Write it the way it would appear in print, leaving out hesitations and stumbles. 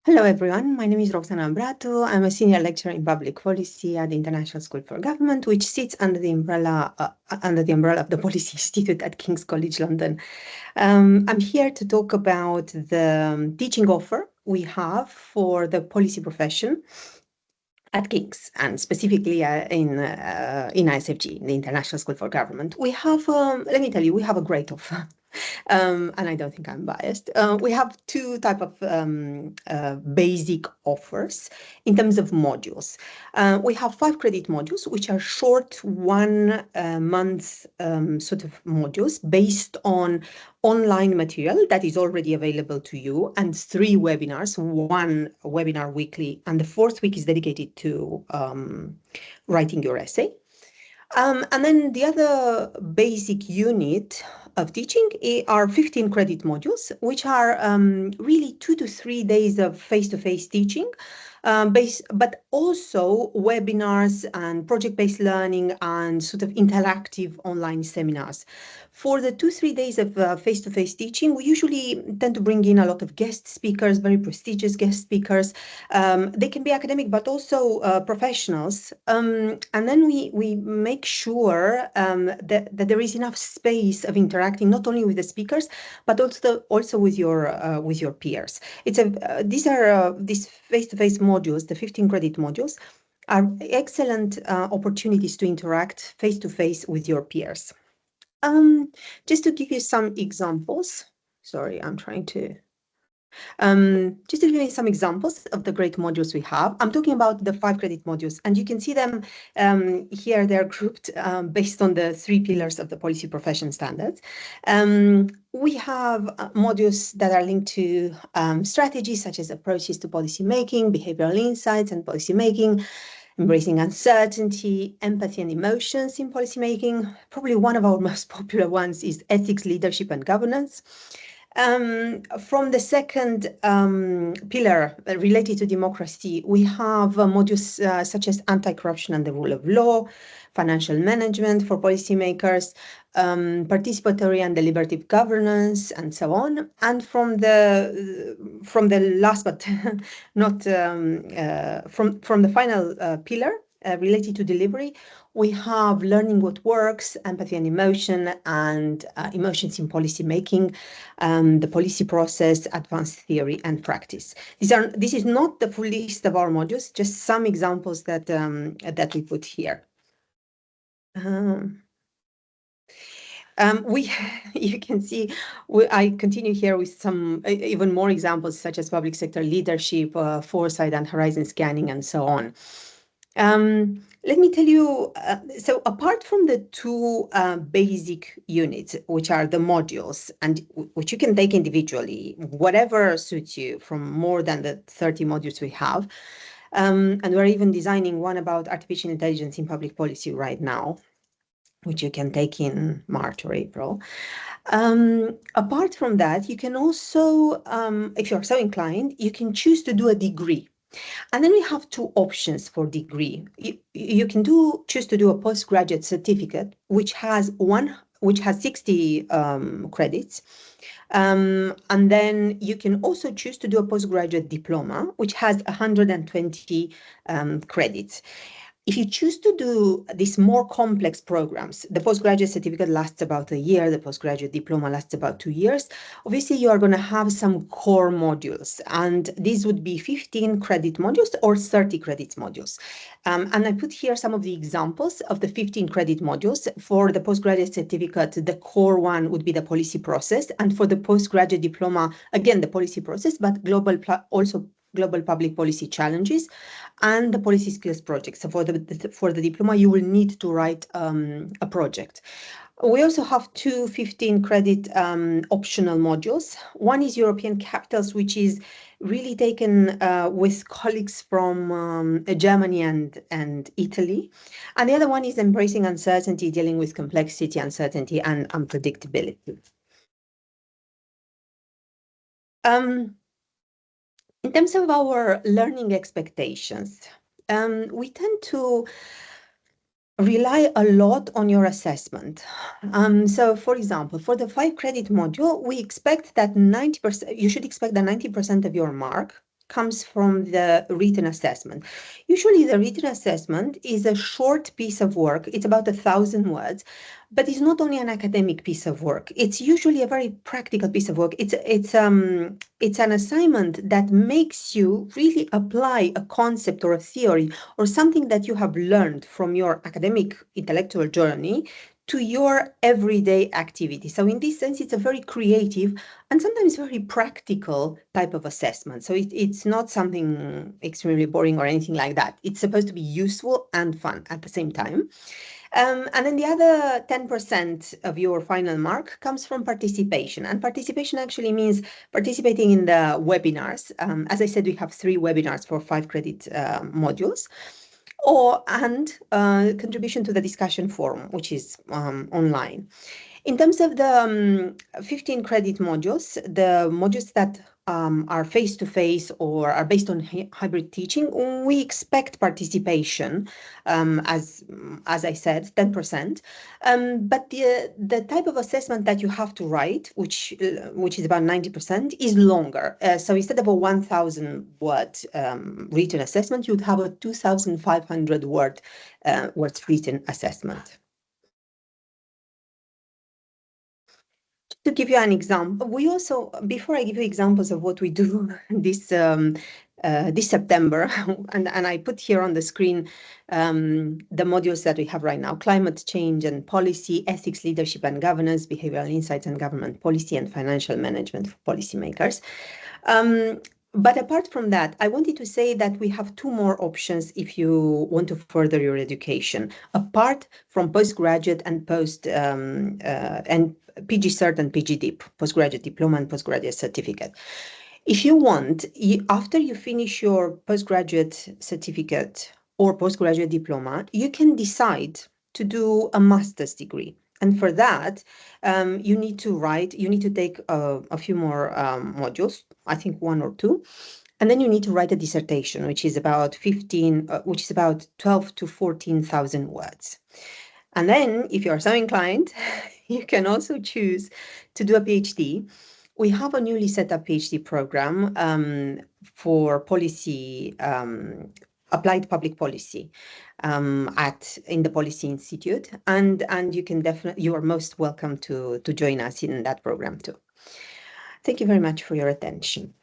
Hello, everyone. My name is Roxana Bratu. I'm a senior lecturer in public policy at the International School for Government, which sits under the umbrella of the Policy Institute at King's College London. I'm here to talk about the teaching offer we have for the policy profession at King's, and specifically in ISFG, the International School for Government. We have, let me tell you, we have a great offer. And I don't think I'm biased. We have two type of basic offers in terms of modules. We have 5 credit modules, which are short 1 month sort of modules based on online material that is already available to you, and 3 webinars, 1 webinar weekly, and the 4th week is dedicated to writing your essay. And then the other basic unit of teaching are 15 credit modules, which are really 2 to 3 days of face-to-face teaching, but also webinars and project-based learning and sort of interactive online seminars. For the 2-3 days of face-to-face teaching, we usually tend to bring in a lot of guest speakers, very prestigious guest speakers. They can be academic, but also professionals. And then we make sure that there is enough space of interacting, not only with the speakers, but also with your peers. These face-to-face modules, the 15 credit modules, are excellent opportunities to interact face-to-face with your peers. Just to give you some examples, sorry, I'm trying to. Just to give you some examples of the great modules we have, I'm talking about the 5 credit modules, and you can see them here. They're grouped based on the 3 pillars of the policy profession standards. We have modules that are linked to strategies such as approaches to policy making, behavioral insights and policy making, embracing uncertainty, empathy and emotions in policymaking. Probably one of our most popular ones is ethics, leadership and governance. From the second pillar related to democracy, we have modules such as anti-corruption and the rule of law, financial management for policymakers, participatory and deliberative governance, and so on. And from the last but not from the final pillar related to delivery, we have learning what works, empathy and emotion, and emotions in policy making, the policy process, advanced theory and practice. This is not the full list of our modules, just some examples that we put here. You can see I continue here with some even more examples such as public sector leadership, foresight and horizon scanning, and so on. Let me tell you, so apart from the 2 basic units, which are the modules, and which you can take individually, whatever suits you from more than the 30 modules we have, and we're even designing one about artificial intelligence in public policy right now, which you can take in March or April. Apart from that, you can also, if you're so inclined, you can choose to do a degree. And then we have 2 options for degree. You can choose to do a postgraduate certificate, which has 60 credits. And then you can also choose to do a postgraduate diploma, which has 120 credits. If you choose to do these more complex programs, the postgraduate certificate lasts about a year, the postgraduate diploma lasts about 2 years. Obviously, you are going to have some core modules, and these would be 15 credit modules or 30 credit modules. And I put here some of the examples of the 15 credit modules. For the postgraduate certificate, the core one would be the policy process, and for the postgraduate diploma, again, the policy process, but also global public policy challenges and the policy skills project. So for the diploma, you will need to write a project. We also have 2 15 credit optional modules. One is European capitals, which is really taken with colleagues from Germany and Italy. And the other one is embracing uncertainty, dealing with complexity, uncertainty, and unpredictability. In terms of our learning expectations, we tend to rely a lot on your assessment. So, for example, for the 5 credit module, we expect that 90%, you should expect that 90% of your mark comes from the written assessment. Usually the written assessment is a short piece of work. It's about 1,000 words, but it's not only an academic piece of work. It's usually a very practical piece of work. It's an assignment that makes you really apply a concept or a theory or something that you have learned from your academic intellectual journey to your everyday activity. So in this sense, it's a very creative and sometimes very practical type of assessment. So it's not something extremely boring or anything like that. It's supposed to be useful and fun at the same time. And then the other 10% of your final mark comes from participation. And participation actually means participating in the webinars. As I said, we have 3 webinars for 5 credit modules. And contribution to the discussion forum, which is online. In terms of the 15 credit modules, the modules that are face-to-face or are based on hybrid teaching, we expect participation, as I said, 10%. But the type of assessment that you have to write, which is about 90%, is longer. So instead of a 1,000 word written assessment, you'd have a 2,500 words written assessment. To give you an example, we also, before I give you examples of what we do this September, and I put here on the screen the modules that we have right now: climate change and policy, ethics, leadership and governance, behavioral insights and government policy, and financial management for policymakers. But apart from that, I wanted to say that we have 2 more options if you want to further your education, apart from postgraduate and and PG Cert and PG Dip, postgraduate diploma and postgraduate certificate. If you want, after you finish your postgraduate certificate or postgraduate diploma, you can decide to do a master's degree. And for that, you need to take a few more modules, I think 1 or 2. And then you need to write a dissertation, which is about 12 to 14,000 words. And then, if you are so inclined, you can also choose to do a PhD. We have a newly set up PhD program for policy, applied public policy in the Policy Institute, and you are most welcome to join us in that program too. Thank you very much for your attention.